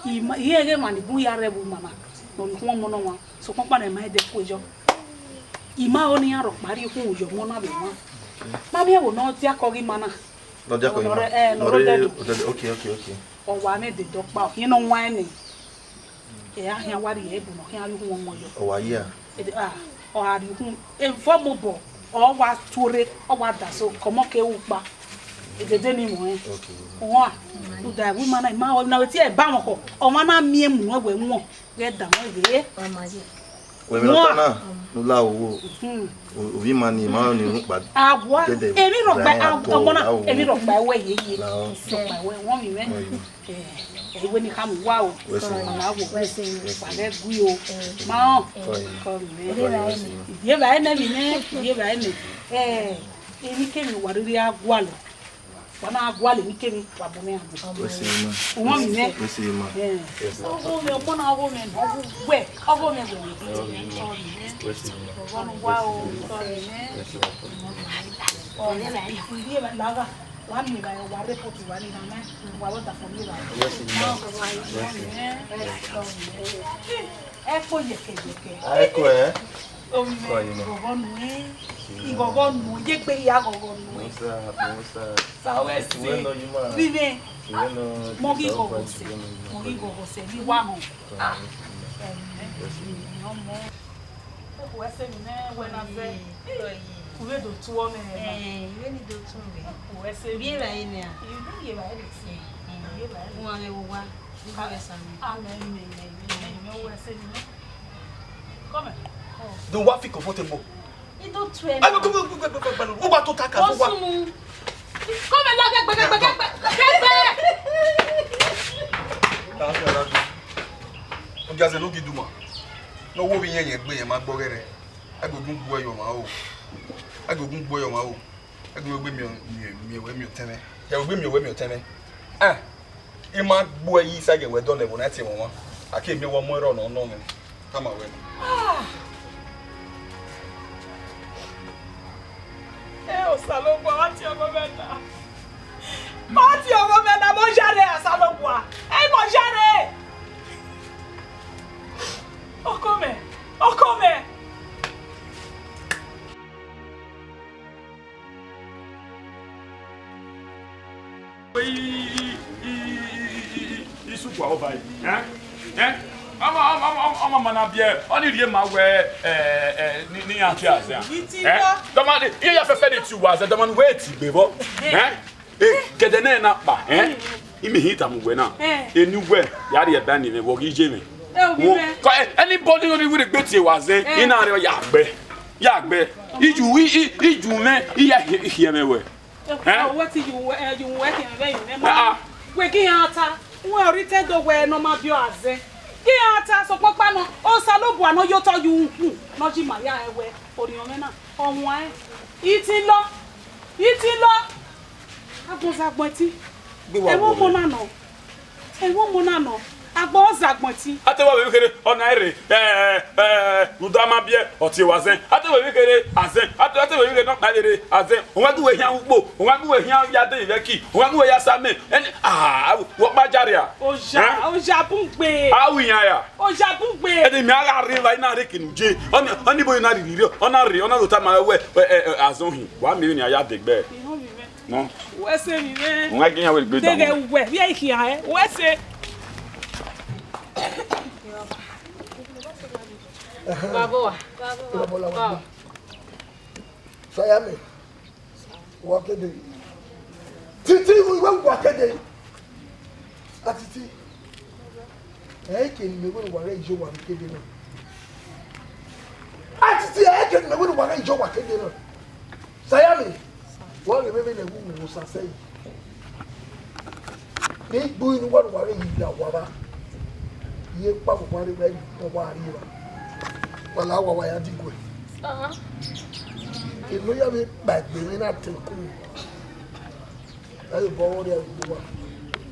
iye ma ni bu ya re bu mama no ko mo no wa so kon pa na ma de ko ejo ima oni aro pari ko ojo mo na be ma ma mi e wo no ti akori mana
no dia ko
no de
okay
o wa ne de do pa yin no wa ni ahia wari ebu no hia yu won mo yo
o wa ya
o ari hu informable o wa tore o wa da so komo ke wu pa edede ni mo
okay
won u da wi mana ma o na we ti e ba won ko o ma na mi emu no we won ge da mo we
we mi lo na no la owo obi ma ni ma ni nu pa
agwa emi ro gba omo na emi ro gba we yeye so pa we won mi we ewe ni kam wa o na wo pare gui o ma o ko mi ye ba na mi ne ye ba ne eni ke mi wariri agwa lo wana agwa le mi ke mi wa bo me abu o mi ne o me mo na o me no we o me go o wa o ko mi ne ye ba la ga wa mi ba wa report wa ni na wa wa da for mi ba e ko ye ke
ai ko
o mi go nu igogo nu je pe ya gogo nu sa we si vive mo gi gogo se bi wa mo no mo we se mi ne we na se we do tuo me we ni do tuo me we se bi ra ine a you do ye ba ide si ye ba mo ane wo wa ka be sa mi amen me we se mi come
don't wa fi comfortable
e do tu e
o wa to taka o wa
come la gbe
o gaze no giduma no wo bi yen gbe yen ma gbo rere agogun gbo eyo ma o agogun gbo eyo ma o agogun gbe mi o tene ya gbe mi o tene ima gbo yi sage we don level na ti won ake mi wo mo ro no no ni kama we o Salobo ati ogo meta mo jare Salobo mo jare okome
isu kwa obai ama mana bia oni rie ma we ni anti aza domande ye ya fefe de tu wa za domande wait bebo kedene na pa imi hita mu we na eni we ya de ba ni me wo gi je me anybody only with gbeti wa ze ina re ya gbe iju me iya hie me we
what you working very we ki ata won ori tedo we no ma bio aze ki ata so popa no o Salobo ano yo to yu nku no ji maria ewe oriyan me na ohun iti lo agbon zagbon ti ewo mo na no agbon zagbon ti
atewa we kere ona ere udama bie oti wazen atewa we kere azen to te we no pa dere azen o wa ku we hian ugbo o wa ku we hian ya de veki o wa ku we ya same en wo pa jare a
o ja bun gbe
awi yan ya
o ja bun gbe
e de mi aga ri vai na re kinuje oni bo na ri ona lo ta ma we azon hin wa mi ni aya de gbe no
we se mi me
o wa gin ya we gbe da
de we bi e ki an we se
Babo.
Saya me. Wa kede. Titi we wa kede. Atiti. Ke ni me wo wa re jo wa kede na. Atiti ke ni me wo wa re jo wa kede na. Saya me. Wa le me na wu sa sei. Ni bu ni wa re yi da wa ba. Ye pa ko wa re ba ko wa ri ba. Wala wa ya digwe. Ino ya be bagbe mi na teku. Ayo bo ri awo wa.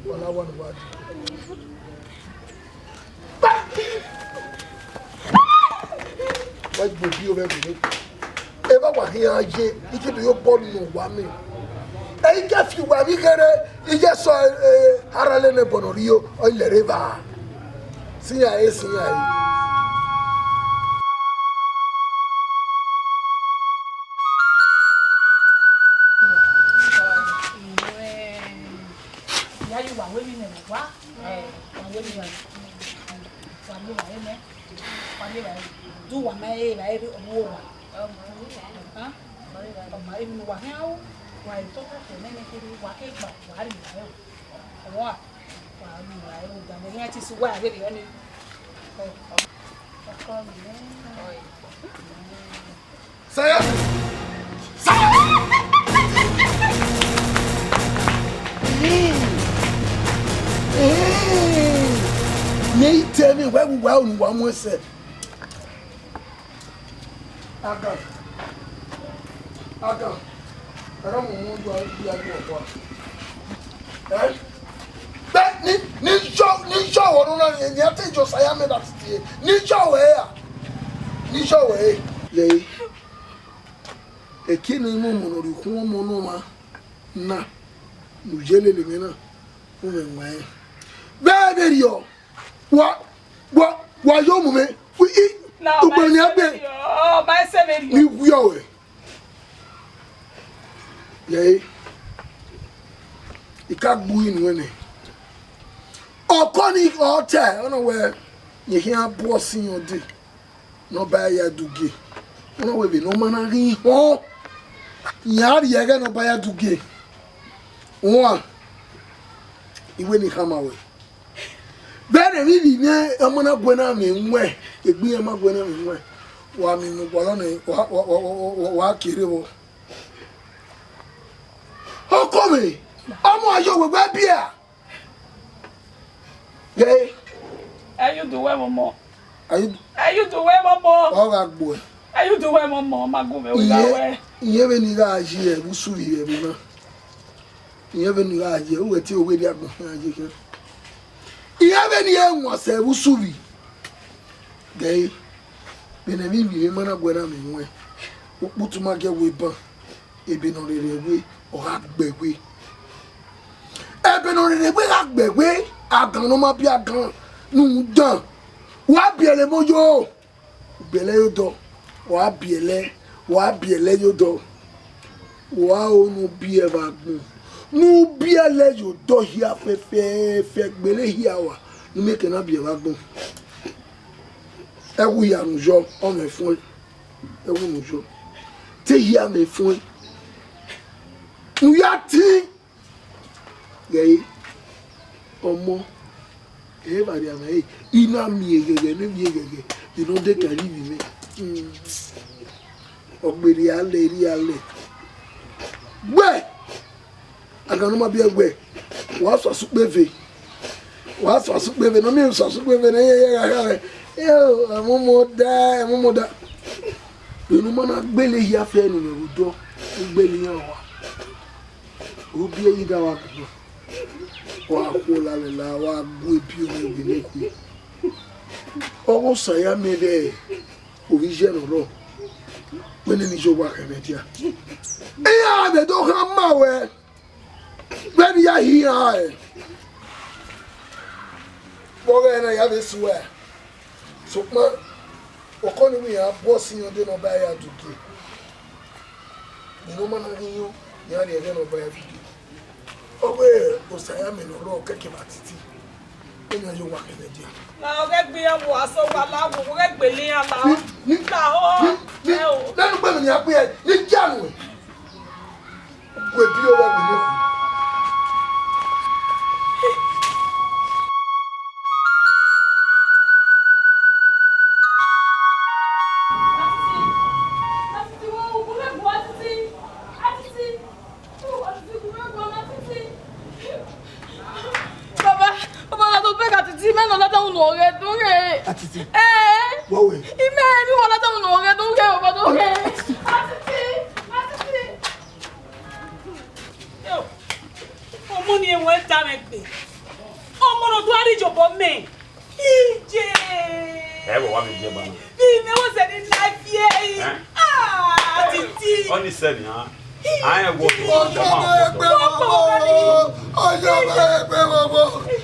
Wala wa ni wa. Wa gbo bi o be bi. E ba wa hin aje, ike do yo bo nu wa mi. E ike fi wa mi kere, ije so harale ne bonorio o ile reba. Siya e.
Du wa mai la ri owo wa ha ma e mi wa hao wa to ko ne ne kiri wa ke gba wa ri la o wa mi la o da me ti su wa ri ni ko mi
Saya me tell me where we were on one more set. Aga. I don't want to be a good one. That ni show or not, and you have to just I am that stay. Ni show eh. Lay. A king in Mono, the Homonoma. Na. Nujele Limena. Woman, way. Baby, yo. What you mume? We eat.
No, my seven.
We are. Yay. You can't go in when it. Or Connie or Tay, I don't know where you hear boss in your day. No buy ya do gay. No way, no man. Oh, Yard Yaga no buy ya do gay. One. He went come away. Bẹ́ẹ̀ni mi bi ní ọmọnà gbọ́nà mi nwẹ́ ẹ̀gbìn ẹ̀ma gbọ́nà mi nwẹ́ wà mí nù wà lọ́nà wà kéré wọ. Ọkọ mi ọmọ ayọ̀ wẹ̀wẹ̀ bí a. Yẹ.
Ẹyú dùwẹ́ mọ́mọ́.
Ẹyú
dùwẹ́ mọ́mọ́.
Ọ̀rọ̀ àgbò ẹ̀.
Ẹyú dùwẹ́ mọ́mọ́ ọmọ agbóhùn ẹ̀wọ̀n ìdáwẹ́.
Ìyẹn bẹ ní ká àjẹ ẹ̀ bú sùn yẹ̀ mi náà. Ìyẹn bẹ ní ká àjẹ ẹ̀ wẹ̀ tí owó di àgbọ̀n fún àjẹ kẹ́. Iya be ni enwa se wusubi gay bena mi bi mana gwena mi nwe oputuma ge we ban ebe no rere we o agbegbe ebe no rere we agbegbe agan no ma bi agan nu dan wa biele mojo biele yo do wa biele yo do wa onu bi e ba gun nu biele yo do hia fe gbele hia wa nu make na bi e ba gun ewu ya nujo o me fun ewu nujo te hia me fun nu ya ti gei omo e ba dia me ina mi egege ni mi egege you no dey carry me ogberi ale ri ale gbe aganu ma bi egbe wa so supeve no mi so supeve na ye amumoda inu mana gbele ya fe ni me rudo gbele yan wa obi eyi da wa ko la la wa bu ebi o me ni ku o saya me de o vi je no ro when ni jo wa kemetia eh be do kan ma we when ya here boga na ya be swear so ma okoni mi ya boss yin de no ba ya duke ni no mana yin ya de no ba ya duke owe o saya me no ro keke batiti enya yo wa kemetia
na o ge gbe awo aso wa lawo o ge gbe ni ala na o
lẹ́nu pé mi ni a pé ẹ ní jáàmù wo bí ó wà mí lẹ́kùn. Atiti. Wawe.
Ime mi wala ta no ge do ge o ba do ge. Atiti. Yo. Omo ni enwe ta me pe. Omo no do ari jobo me. Ije.
Wo wa me je ba.
Bi me wo se ni life ye. Atiti.
Oni se ni ha. Aye wo to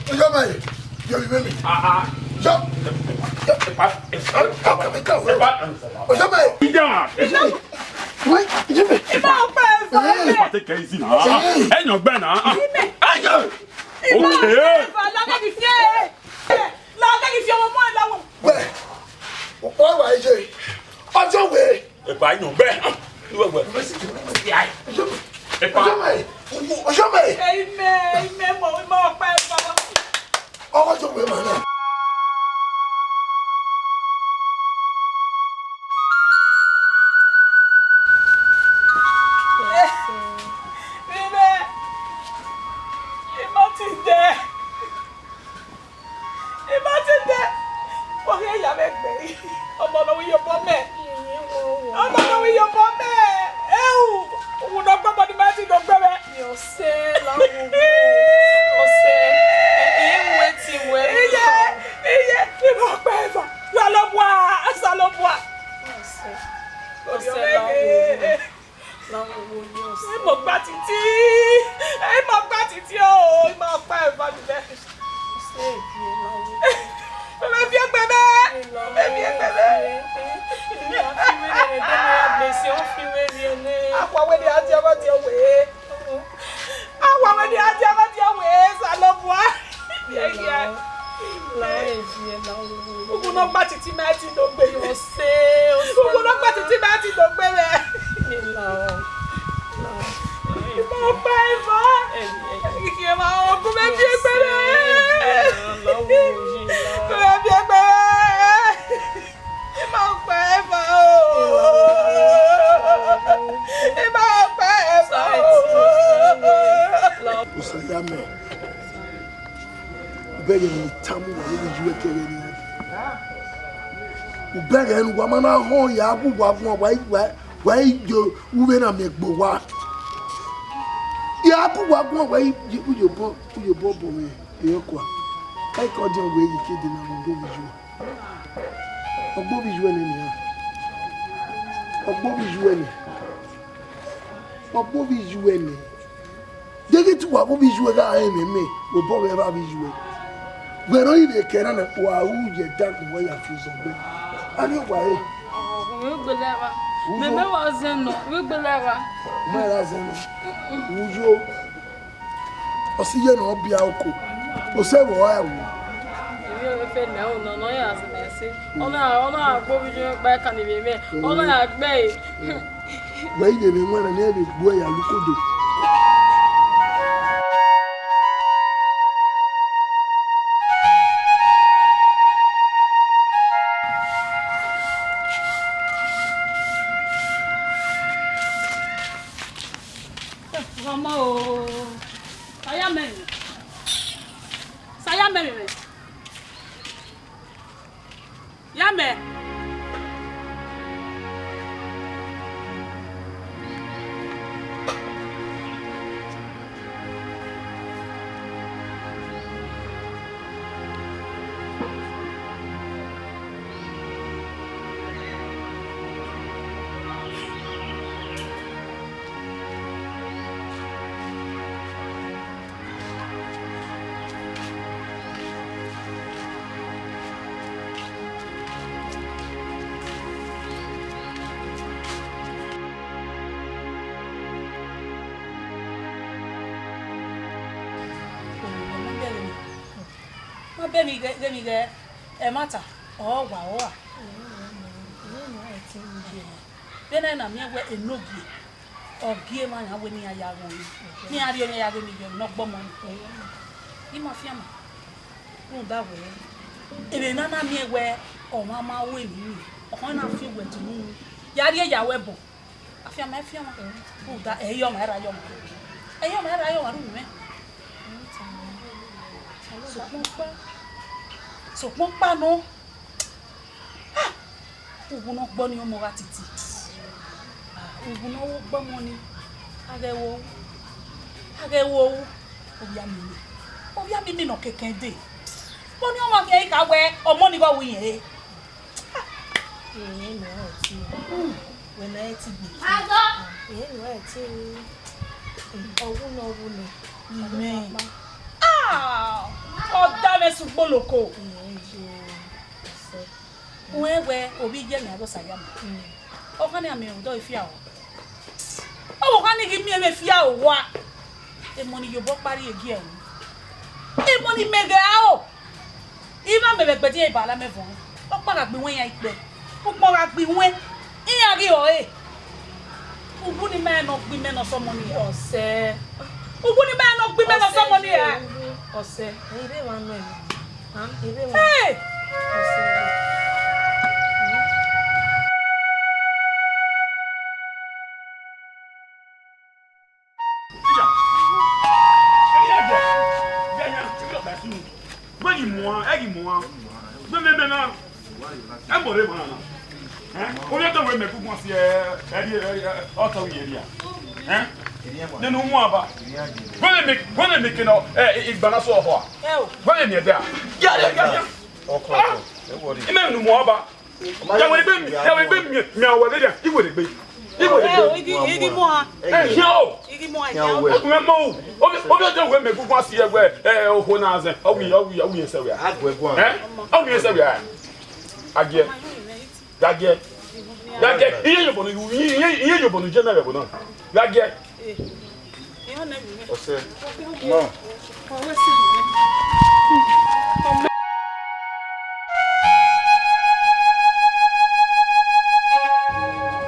Ojo me. Yo bi me. Yo. Ojo me.
Ida.
Oui, je me.
Ima pa fa.
Pa te ke isi na. Enyo gbe na. Ayo. Okay.
La ga di fie. La ga di fie mo la wo.
Ouais. O wa ije. Ojo we.
E pa enyo gbe. Iwe gbe. E pa.
Ojo me.
Ime mo pa fa.
Ojo we ma na. Uberen wamana ho ya abuwa fun wa jo ube na megbo wa ya abuwa fun wa uyo bo me eyekwa kai ko je we yi kede na ogbo visual ni ogbo visual ni dege tu wa ogbo visual ga me o bo we ba visual we no ile kera na wa uje da ko ya fi so gbe ani wa e
we gbeleba me me wa zeno we gbeleba
me la zeno ujo o si ye no bia oko o se wo e wo
e fe me o no ya se me se ona agbo bi je pa kan ni me ona agbe
we ide me mo na na be gbo ya lukodo
Gemi ge e mata. Oh wa. Bena na mi we enogi. Ogie ma ya we ni aya won. Ni ari o ya mi je no gbomo. Ni ma fi ama. No da we. Ebe na na mi we o ma we ni. O na fi we tu ni. Yari ya we bo. Afi ama. No da e yo ma ra yo. E yo ma ra yo wa ru mi. So pon pa no. Ogun no gbo ni o mo ra titi. Ogun no wo gbo mo ni. Agewo. Obia mi no keken de. Bo ni o mo ke ka we omo ni go wi yen.
No ti. We na ti bi. No ti. Owu ni.
Amen. O da me su boloko. Wewe obi je na go sayam. O kan ni ami o do ifia o. O kan ni gi mi e fia o wa. E mo ni yo bo pari egi e. E mo ni mega o. Iba me be ti e ba la me fun. O pa ga gbe won ya ipe. O pa ga gbe won. Iya gi o e. Ubu ni me no gbe me no so mo ni ose. Ubu ni me no gbe me no so mo ni e. Ose.
Ire wa no e. Ire wa.
Hey!
Ose.
Nenu mu aba. When make no igbana so ho a. When me there. Yeah. Okay. Ime nu mu aba. Ya we be me awo there. Iwo de gbe.
Igi mo ha.
Yo.
Igi mo ha.
Me mo. Obi do we me gugu ase e ho na aze. Awi ese we.
Agwe gu an.
Awi ese we. Agye. Iye yo bonu general bono. Agye.
Ose. No.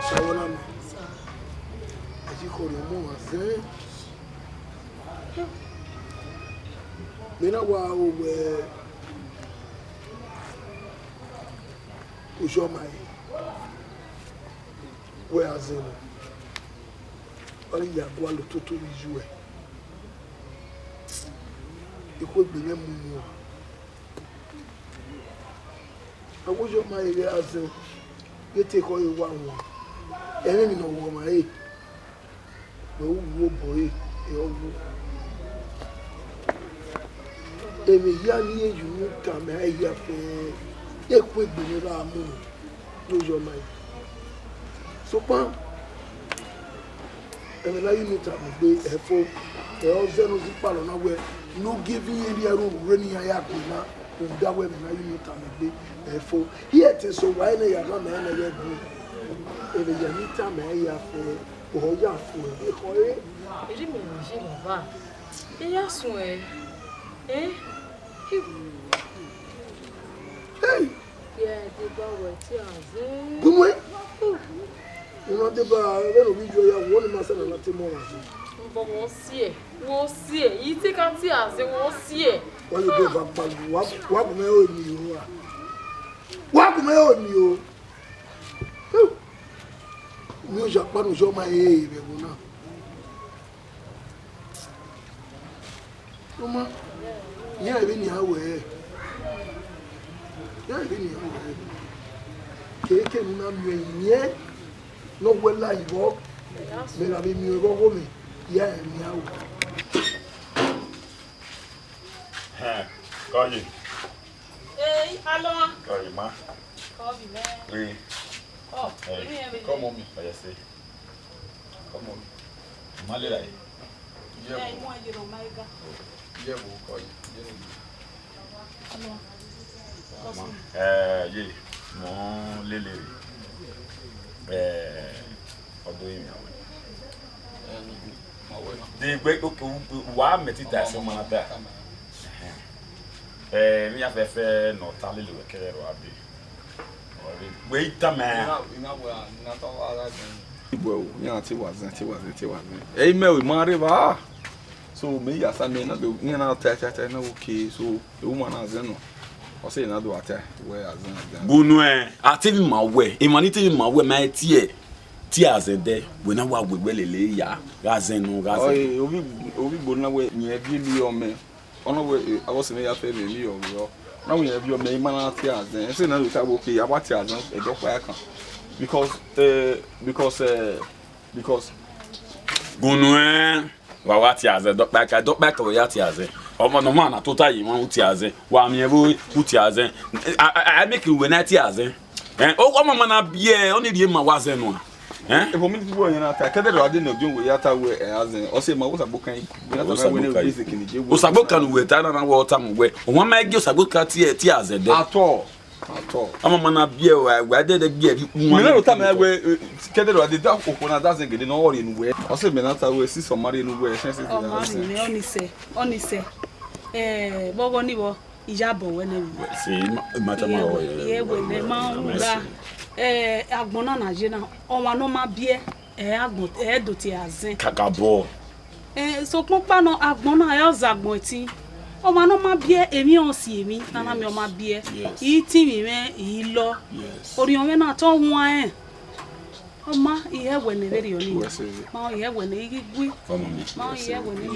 Shawona me. Ajiko re mo aze. Mena wa o we Ujomai. We azeno. Oli ya gwa lo toto iju e. Iko gbe me mu. Awojo ma ire azen. Yete ko iwa won. Ere mi no wo ma e. We wo boy e owo. Emi ya ni eju mu ta me ya fe. Eko gbe ni ra mu. Lojo ma e. So pa and I need to be a fool. The Ozeno Zipalo now where no giving area room running a yak with that way, and I need to be a fool. Here it is so why they are not man. If you need to marry a fool, or ya fool,
Ele me nje baba. E ya sun e. Eh?
Hey!
Yeah, the boy ti azin.
Good way. You know, the bar, when we do one master and nothing more.
But we'll see. You take out the azin, we'll see.
When you go back, what may own you? What may own you? You Japan show my age, Mama, yeah, I've been here. Yeah, I've been here. Cake and I'm here. No well like walk. May I be me go me? Yeah, meow.
Call you.
Hey, hello.
Call you, ma.
Call me, man.
Oui.
Oh,
Come on, me. I say. Come on. Malera.
Yeah, you want to get on my car.
Yeah, we'll call you.
Hello.
Yeah. Mon lele. Ọdún yìí àwọn. The great wa metita so man da. mi ya fefe no tale le kere ro abi. Wait a man.
Well, yeah, ti was. Hey, me marry ba. So me ya sa me na do ni na ta na okay. So the woman has no. O say na do ata where as na.
Gunu ati mi ma we. Imanite mi ma we ma ti azede we na wa we lele ya. Gazen no gazen.
Oh, obi gbo na we ni e bi mi o me. Ono we I was me ya fe me o yo. Now we have your main man at the end. Say now we talk okay about the end. A doctor can because
Gunu wa wa ti aze doctor ka we ya ti aze. Omo no man na total yi man ti aze. Wa mi evo ti aze. I make you when ti aze. O mama na bie o ni die ma wa ze no a.
If we meet people in attack, I didn't know we yata we as or say my was a book and Osabokan we tana na water we. One make you Saboka tears at all. I'm a man beer where did the beer. No time I wear Kedro at the dark when I doesn't get in all in way. I said Benata we see some money in way.
Only say Bogonibo Ijabo when
see Matama.
Yeah, when the man agbona na je na o wa no ma bie agbon do ti azin
kakabo
so ponpa no agbona ya zagbon ti o ma no ma bie emi on si emi na mi o ma bie yi ti mi me yi lo ori o me na to wan o ma iye we ne re oni ma iye we ne igwi ma iye we ne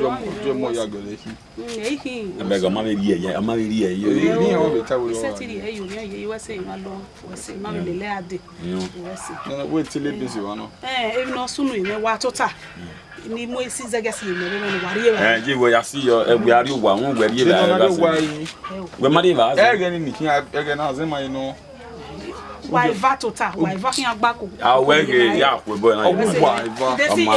jo mo ya gele
hi
abega ma me rie ama me rie
ni o be tawo
setiri e yo ye we say ma lo we say ma me le ade we say
no we ti le busy wa no
e no sunu ime wa tota ni mo isi zagasi ime re no wari e
je we ya si yo egbe ari wa won gbe rie ba we ma ri ba
e ge ni kin e ge na ze ma no
waiva tota waiva kin agbako
awege ya kwe boy na
waiva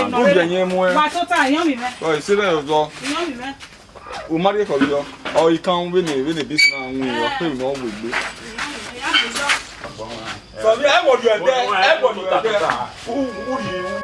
ama o je yen mu
wa tota yan mi me
o se le zo
yan mi me
o mari ko yo o ikan we ne bis na won yo pe no we gbe so mi e wo you there